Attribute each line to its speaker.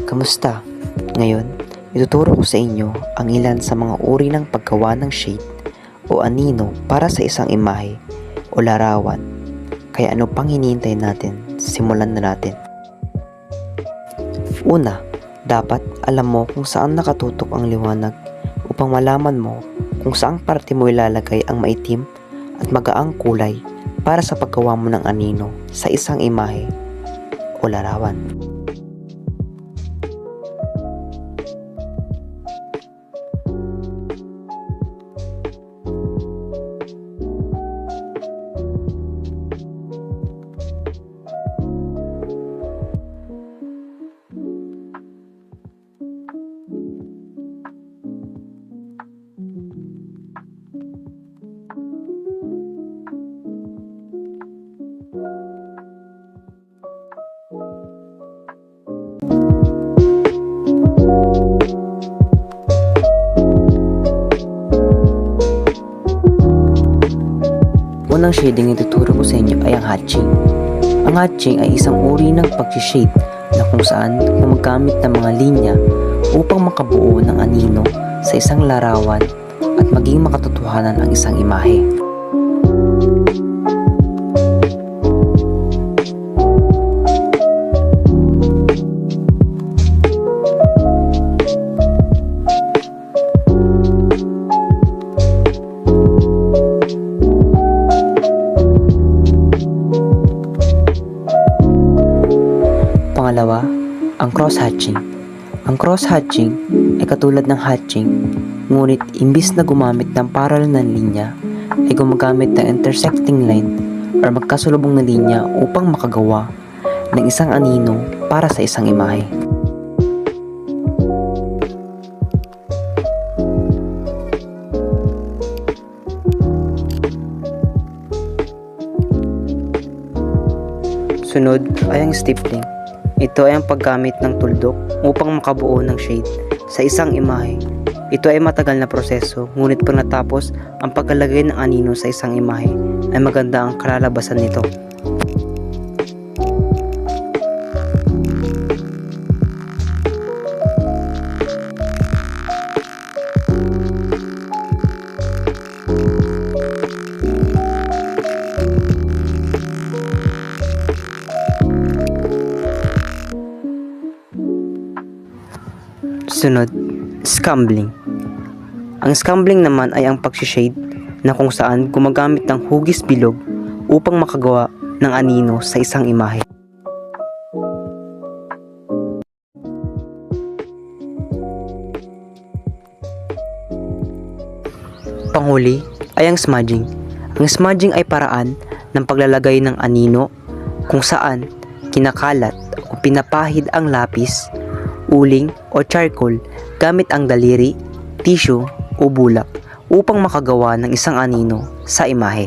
Speaker 1: Kamusta? Ngayon, ituturo ko sa inyo ang ilan sa mga uri ng paggawa ng shade o anino para sa isang imahe o larawan. Kaya ano pang hinihintay natin? Simulan na natin. Una, dapat alam mo kung saan nakatutok ang liwanag upang malaman mo kung saang parte mo ilalagay ang maitim at magaang kulay para sa paggawa mo ng anino sa isang imahe o larawan. Unang shading na ituturo ko sa inyo ay ang hatching. Ang hatching ay isang uri ng pag-shade na kung saan gumagamit ng mga linya upang makabuo ng anino sa isang larawan at maging makatotohanan ang isang imahe. Pangalawa, ang cross-hatching. Ang cross-hatching ay katulad ng hatching, ngunit imbis na gumamit ng parallel na linya, ay gumagamit ng intersecting line or magkasulubong na linya upang makagawa ng isang anino para sa isang imahe. Sunod ay ang stippling. Ito ay ang paggamit ng tuldok upang makabuo ng shade sa isang imahe. Ito ay matagal na proseso, ngunit pag natapos ang paglalagay ng anino sa isang imahe, ay maganda ang kalalabasan nito. Sunod, scumbling. Ang scumbling naman ay ang pag-shade na kung saan gumagamit ng hugis bilog upang makagawa ng anino sa isang imahe. Panghuli ay ang smudging. Ang smudging ay paraan ng paglalagay ng anino kung saan kinakalat o pinapahid ang lapis, uling o charcoal gamit ang daliri, tissue o bulak upang makagawa ng isang anino sa imahe.